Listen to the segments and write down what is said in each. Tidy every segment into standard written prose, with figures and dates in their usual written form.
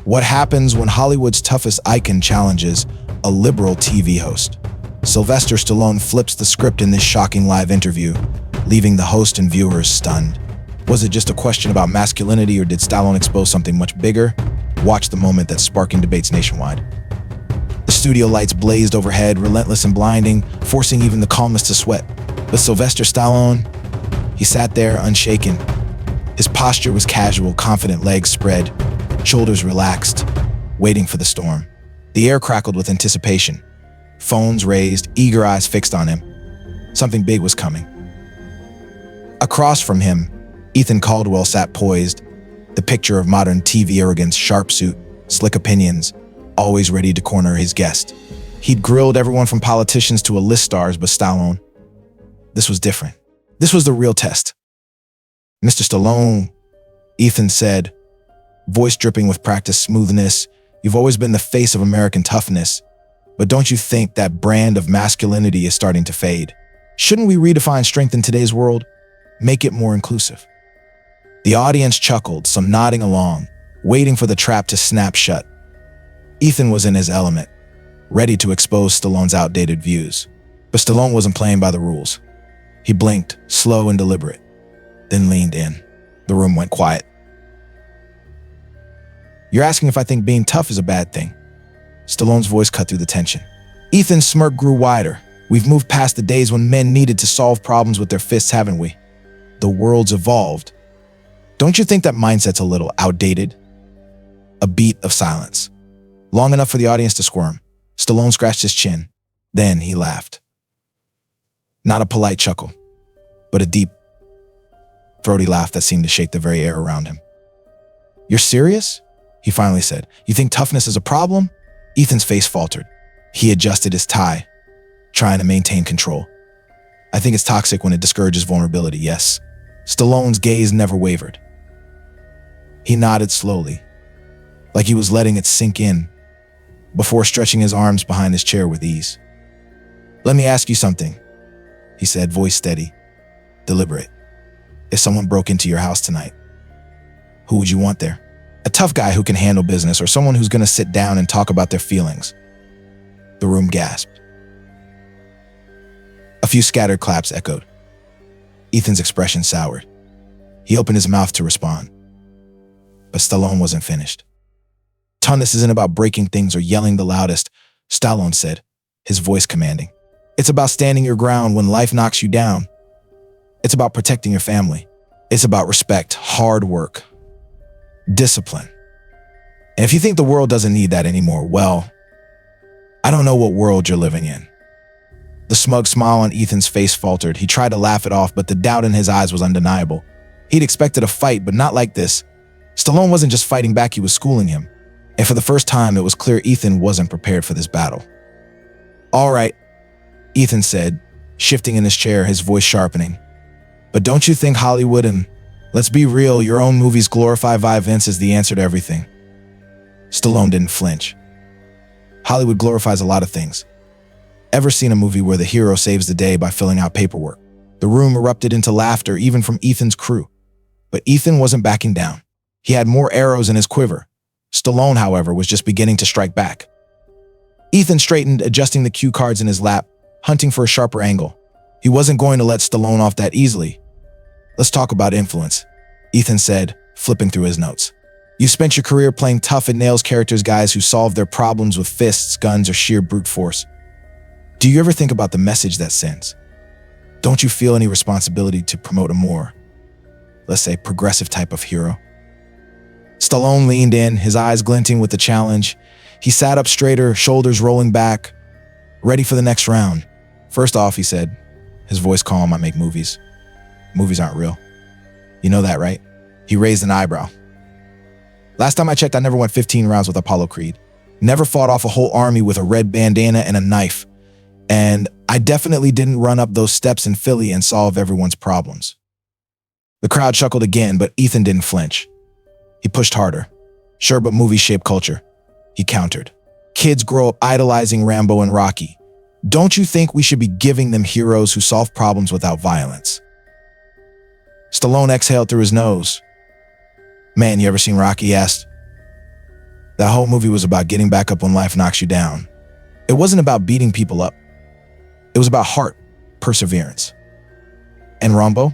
What happens when Hollywood's toughest icon challenges a liberal TV host? Sylvester Stallone flips the script in this shocking live interview, leaving the host and viewers stunned. Was it just a question about masculinity, or did Stallone expose something much bigger? Watch the moment that's sparking debates nationwide. The studio lights blazed overhead, relentless and blinding, forcing even the calmest to sweat. But Sylvester Stallone, he sat there unshaken. His posture was casual, confident, legs spread, shoulders relaxed, waiting for the storm. The air crackled with anticipation. Phones raised, eager eyes fixed on him. Something big was coming. Across from him, Ethan Caldwell sat poised, the picture of modern TV arrogance, sharp suit, slick opinions, always ready to corner his guest. He'd grilled everyone from politicians to A-list stars, but Stallone, this was different. This was the real test. "Mr. Stallone," Ethan said, voice dripping with practiced smoothness, "you've always been the face of American toughness, but don't you think that brand of masculinity is starting to fade? Shouldn't we redefine strength in today's world? Make it more inclusive?" The audience chuckled, some nodding along, waiting for the trap to snap shut. Ethan was in his element, ready to expose Stallone's outdated views. But Stallone wasn't playing by the rules. He blinked, slow and deliberate, then leaned in. The room went quiet. "You're asking if I think being tough is a bad thing?" Stallone's voice cut through the tension. Ethan's smirk grew wider. "We've moved past the days when men needed to solve problems with their fists, haven't we? The world's evolved. Don't you think that mindset's a little outdated?" A beat of silence, long enough for the audience to squirm. Stallone scratched his chin. Then he laughed. Not a polite chuckle, but a deep, throaty laugh that seemed to shake the very air around him. "You're serious?" he finally said. "You think toughness is a problem?" Ethan's face faltered. He adjusted his tie, trying to maintain control. "I think it's toxic when it discourages vulnerability, yes." Stallone's gaze never wavered. He nodded slowly, like he was letting it sink in, before stretching his arms behind his chair with ease. "Let me ask you something," he said, voice steady, deliberate. "If someone broke into your house tonight, who would you want there? A tough guy who can handle business, or someone who's going to sit down and talk about their feelings?" The room gasped. A few scattered claps echoed. Ethan's expression soured. He opened his mouth to respond, but Stallone wasn't finished. "Toughness isn't about breaking things or yelling the loudest," Stallone said, his voice commanding. "It's about standing your ground when life knocks you down. It's about protecting your family. It's about respect, hard work, discipline. And if you think the world doesn't need that anymore, well, I don't know what world you're living in." The smug smile on Ethan's face faltered. He tried to laugh it off, but the doubt in his eyes was undeniable. He'd expected a fight, but not like this. Stallone wasn't just fighting back, he was schooling him. And for the first time, it was clear Ethan wasn't prepared for this battle. "All right," Ethan said, shifting in his chair, his voice sharpening. "But don't you think Hollywood and, let's be real, your own movies glorify violence as the answer to everything?" Stallone didn't flinch. "Hollywood glorifies a lot of things. Ever seen a movie where the hero saves the day by filling out paperwork?" The room erupted into laughter, even from Ethan's crew. But Ethan wasn't backing down. He had more arrows in his quiver. Stallone, however, was just beginning to strike back. Ethan straightened, adjusting the cue cards in his lap, hunting for a sharper angle. He wasn't going to let Stallone off that easily. "Let's talk about influence," Ethan said, flipping through his notes. "You spent your career playing tough and nails characters, guys who solve their problems with fists, guns, or sheer brute force. Do you ever think about the message that sends? Don't you feel any responsibility to promote a more, let's say, progressive type of hero?" Stallone leaned in, his eyes glinting with the challenge. He sat up straighter, shoulders rolling back, ready for the next round. "First off," he said, his voice calm, "I make movies. Movies aren't real. You know that, right?" He raised an eyebrow. "Last time I checked, I never went 15 rounds with Apollo Creed. Never fought off a whole army with a red bandana and a knife. And I definitely didn't run up those steps in Philly and solve everyone's problems." The crowd chuckled again, but Ethan didn't flinch. He pushed harder. "Sure, but movies shape culture," he countered. "Kids grow up idolizing Rambo and Rocky. Don't you think we should be giving them heroes who solve problems without violence?" Stallone exhaled through his nose. "Man, you ever seen Rocky?" he asked. That whole movie was about getting back up when life knocks you down. It wasn't about beating people up. It was about heart, perseverance. And Rambo?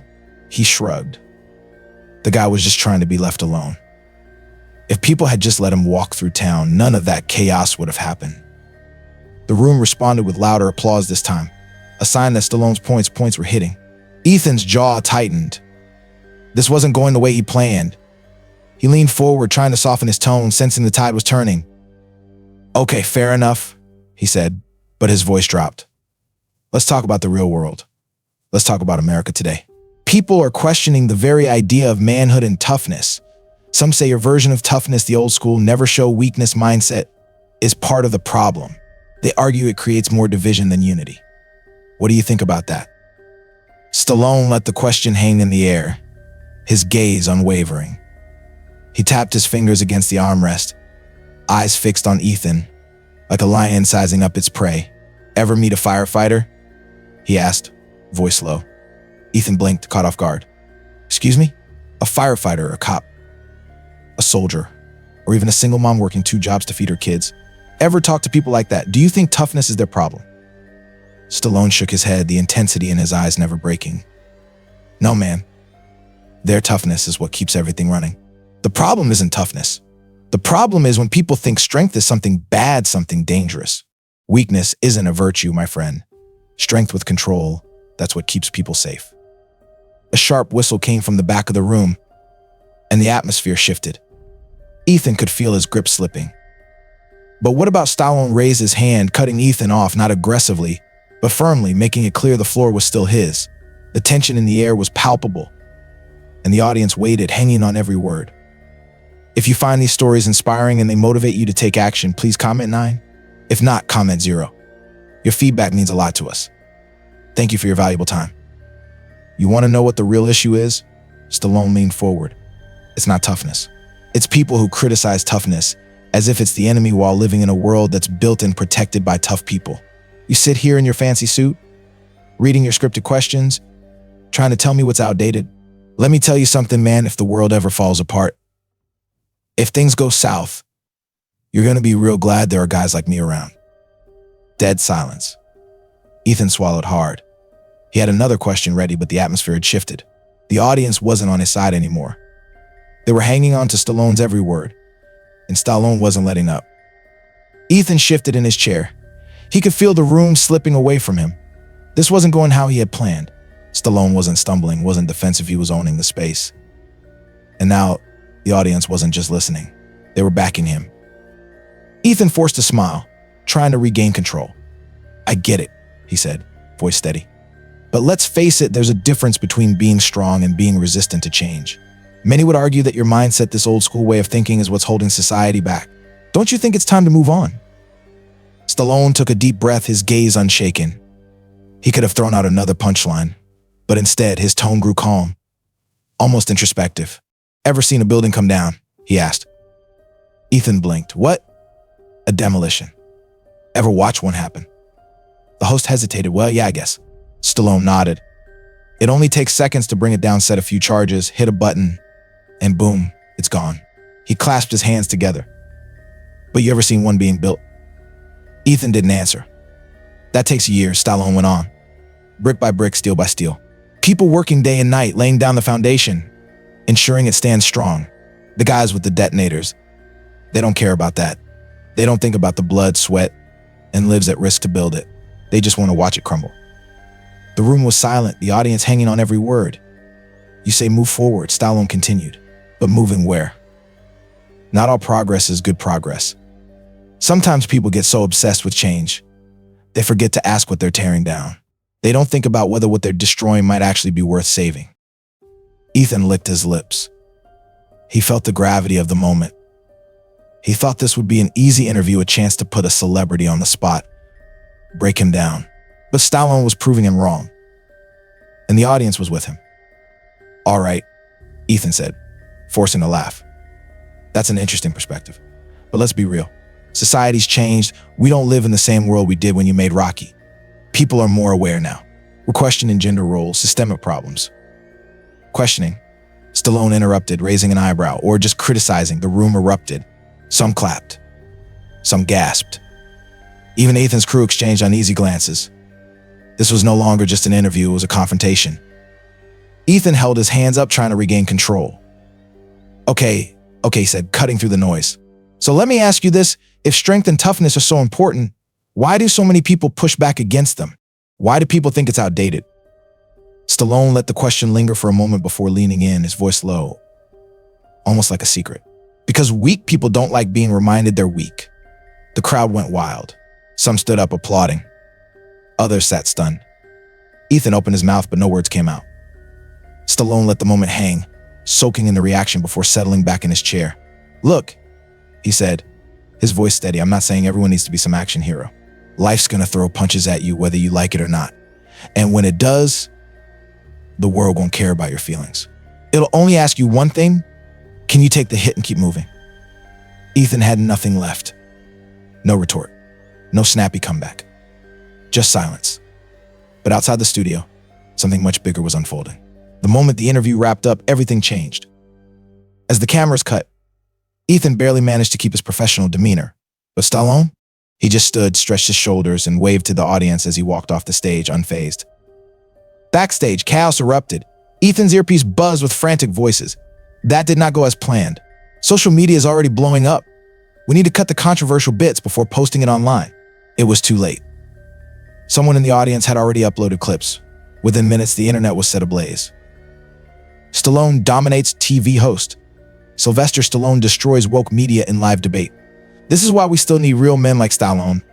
He shrugged. The guy was just trying to be left alone. If people had just let him walk through town, none of that chaos would have happened. The room responded with louder applause this time, a sign that Stallone's points were hitting. Ethan's jaw tightened. This wasn't going the way he planned. He leaned forward, trying to soften his tone, sensing the tide was turning. "Okay, fair enough," he said, but his voice dropped. "Let's talk about the real world. Let's talk about America today. People are questioning the very idea of manhood and toughness. Some say your version of toughness, the old school, never show weakness mindset, is part of the problem. They argue it creates more division than unity. What do you think about that?" Stallone let the question hang in the air, his gaze unwavering. He tapped his fingers against the armrest, eyes fixed on Ethan, like a lion sizing up its prey. "Ever meet a firefighter?" he asked, voice low. Ethan blinked, caught off guard. "Excuse me? A firefighter, a cop, a soldier, or even a single mom working 2 jobs to feed her kids? Ever talk to people like that? Do you think toughness is their problem?" Stallone shook his head, the intensity in his eyes never breaking. "No, man. Their toughness is what keeps everything running. The problem isn't toughness. The problem is when people think strength is something bad, something dangerous. Weakness isn't a virtue, my friend. Strength with control, that's what keeps people safe." A sharp whistle came from the back of the room, and the atmosphere shifted. Ethan could feel his grip slipping. But what about Stallone raised his hand, cutting Ethan off, not aggressively, but firmly, making it clear the floor was still his. The tension in the air was palpable, and the audience waited, hanging on every word. If you find these stories inspiring and they motivate you to take action, please comment 9. If not, comment 0. Your feedback means a lot to us. Thank you for your valuable time. You want to know what the real issue is? Stallone leaned forward. It's not toughness. It's people who criticize toughness as if it's the enemy while living in a world that's built and protected by tough people. You sit here in your fancy suit, reading your scripted questions, trying to tell me what's outdated. Let me tell you something, man, if the world ever falls apart, if things go south, you're going to be real glad there are guys like me around. Dead silence. Ethan swallowed hard. He had another question ready, but the atmosphere had shifted. The audience wasn't on his side anymore. They were hanging on to Stallone's every word, and Stallone wasn't letting up. Ethan shifted in his chair. He could feel the room slipping away from him. This wasn't going how he had planned. Stallone wasn't stumbling, wasn't defensive, he was owning the space. And now, the audience wasn't just listening. They were backing him. Ethan forced a smile, trying to regain control. "I get it," he said, voice steady. "But let's face it, there's a difference between being strong and being resistant to change. Many would argue that your mindset, this old school way of thinking, is what's holding society back. Don't you think it's time to move on?" Stallone took a deep breath, his gaze unshaken. He could have thrown out another punchline, but instead his tone grew calm, almost introspective. "Ever seen a building come down?" he asked. Ethan blinked. "What?" "A demolition. Ever watch one happen?" The host hesitated. "Well, yeah, I guess." Stallone nodded. "It only takes seconds to bring it down, set a few charges, hit a button, and boom, it's gone." He clasped his hands together. "But you ever seen one being built?" Ethan didn't answer. "That takes years," Stallone went on. "Brick by brick, steel by steel. People working day and night, laying down the foundation, ensuring it stands strong. The guys with the detonators, they don't care about that. They don't think about the blood, sweat, and lives at risk to build it. They just want to watch it crumble." The room was silent, the audience hanging on every word. "You say move forward," Stallone continued. "But moving where? Not all progress is good progress. Sometimes people get so obsessed with change, they forget to ask what they're tearing down. They don't think about whether what they're destroying might actually be worth saving." Ethan licked his lips. He felt the gravity of the moment. He thought this would be an easy interview, a chance to put a celebrity on the spot, break him down. But Stallone was proving him wrong, and the audience was with him. "All right," Ethan said, forcing a laugh. "That's an interesting perspective. But let's be real. Society's changed. We don't live in the same world we did when you made Rocky. People are more aware now. We're questioning gender roles, systemic problems." "Questioning?" Stallone interrupted, raising an eyebrow. "Or just criticizing?" The room erupted. Some clapped. Some gasped. Even Ethan's crew exchanged uneasy glances. This was no longer just an interview, it was a confrontation. Ethan held his hands up, trying to regain control. Okay, he said, cutting through the noise. So let me ask you this. If strength and toughness are so important, why do so many people push back against them? Why do people think it's outdated? Stallone let the question linger for a moment before leaning in, his voice low, almost like a secret. Because weak people don't like being reminded they're weak. The crowd went wild. Some stood up applauding. Others sat stunned. Ethan opened his mouth, but no words came out. Stallone let the moment hang, soaking in the reaction before settling back in his chair. Look, he said, his voice steady. I'm not saying everyone needs to be some action hero. Life's gonna throw punches at you whether you like it or not. And when it does, the world won't care about your feelings. It'll only ask you one thing. Can you take the hit and keep moving? Ethan had nothing left. No retort. No snappy comeback. Just silence. But outside the studio, something much bigger was unfolding. The moment the interview wrapped up, everything changed. As the cameras cut, Ethan barely managed to keep his professional demeanor. But Stallone? He just stood, stretched his shoulders, and waved to the audience as he walked off the stage, unfazed. Backstage, chaos erupted. Ethan's earpiece buzzed with frantic voices. That did not go as planned. Social media is already blowing up. We need to cut the controversial bits before posting it online. It was too late. Someone in the audience had already uploaded clips. Within minutes, the internet was set ablaze. Stallone dominates TV host. Sylvester Stallone destroys woke media in live debate. This is why we still need real men like Stallone.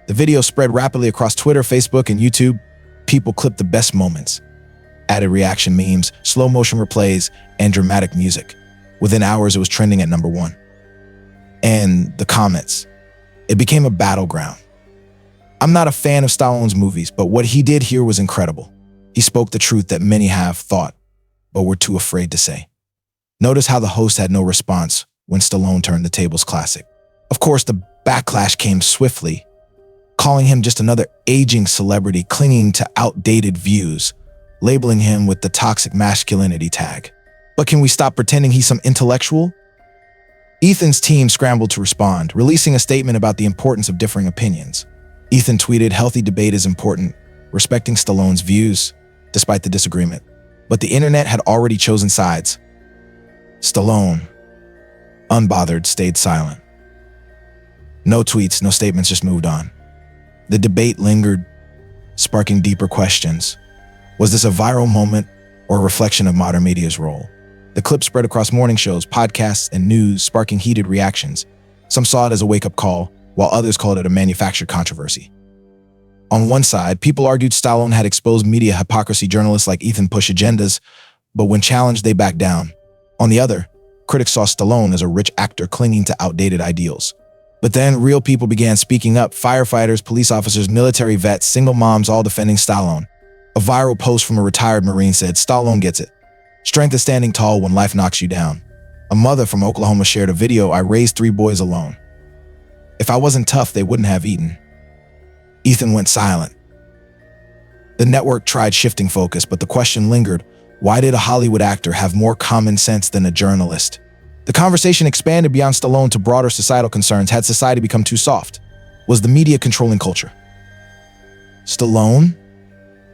The video spread rapidly across Twitter, Facebook, and YouTube. People clipped the best moments. Added reaction memes, slow motion replays, and dramatic music. Within hours, it was trending at #1. And the comments. It became a battleground. I'm not a fan of Stallone's movies, but what he did here was incredible. He spoke the truth that many have thought, but were too afraid to say. Notice how the host had no response when Stallone turned the tables classic. Of course, the backlash came swiftly, calling him just another aging celebrity clinging to outdated views, labeling him with the toxic masculinity tag. But can we stop pretending he's some intellectual? Ethan's team scrambled to respond, releasing a statement about the importance of differing opinions. Ethan tweeted, "Healthy debate is important, respecting Stallone's views, despite the disagreement." But the internet had already chosen sides. Stallone, unbothered, stayed silent. No tweets, no statements, just moved on. The debate lingered, sparking deeper questions. Was this a viral moment or a reflection of modern media's role? The clip spread across morning shows, podcasts, and news, sparking heated reactions. Some saw it as a wake-up call, while others called it a manufactured controversy. On one side, people argued Stallone had exposed media hypocrisy, journalists like Ethan push agendas, but when challenged, they backed down. On the other, critics saw Stallone as a rich actor clinging to outdated ideals. But then real people began speaking up, firefighters, police officers, military vets, single moms, all defending Stallone. A viral post from a retired Marine said, "Stallone gets it. Strength is standing tall when life knocks you down." A mother from Oklahoma shared a video, "I raised 3 boys alone. If I wasn't tough, they wouldn't have eaten." Ethan went silent. The network tried shifting focus, but the question lingered, why did a Hollywood actor have more common sense than a journalist? The conversation expanded beyond Stallone to broader societal concerns. Had society become too soft? Was the media controlling culture? Stallone,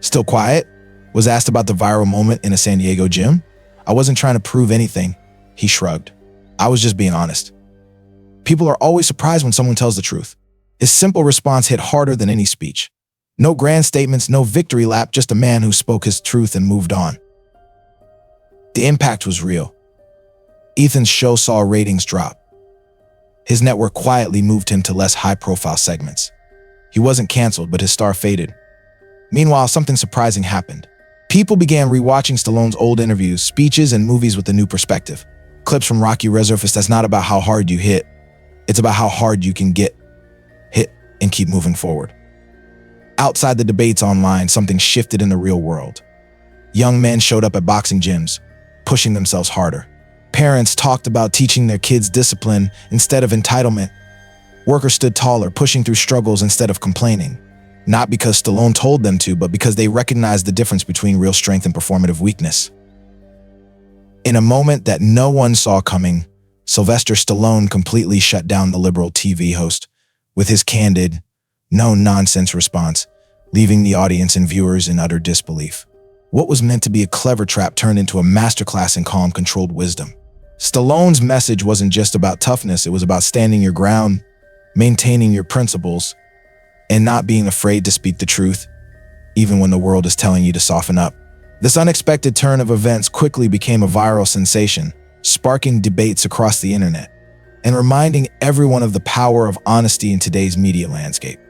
still quiet, was asked about the viral moment in a San Diego gym. "I wasn't trying to prove anything," he shrugged. "I was just being honest." People are always surprised when someone tells the truth. His simple response hit harder than any speech. No grand statements, no victory lap, just a man who spoke his truth and moved on. The impact was real. Ethan's show saw ratings drop. His network quietly moved him to less high-profile segments. He wasn't canceled, but his star faded. Meanwhile, something surprising happened. People began rewatching Stallone's old interviews, speeches, and movies with a new perspective. Clips from Rocky resurfaced. That's not about how hard you hit. It's about how hard you can get hit and keep moving forward. Outside the debates online, something shifted in the real world. Young men showed up at boxing gyms, pushing themselves harder. Parents talked about teaching their kids discipline instead of entitlement. Workers stood taller, pushing through struggles instead of complaining. Not because Stallone told them to, but because they recognized the difference between real strength and performative weakness. In a moment that no one saw coming, Sylvester Stallone completely shut down the liberal TV host with his candid, no-nonsense response, leaving the audience and viewers in utter disbelief. What was meant to be a clever trap turned into a masterclass in calm, controlled wisdom. Stallone's message wasn't just about toughness, it was about standing your ground, maintaining your principles, and not being afraid to speak the truth, even when the world is telling you to soften up. This unexpected turn of events quickly became a viral sensation, sparking debates across the internet and reminding everyone of the power of honesty in today's media landscape.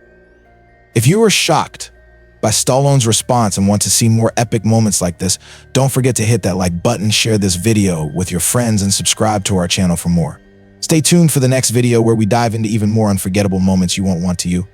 If you were shocked by Stallone's response and want to see more epic moments like this, don't forget to hit that like button, share this video with your friends, and subscribe to our channel for more. Stay tuned for the next video where we dive into even more unforgettable moments you won't want to.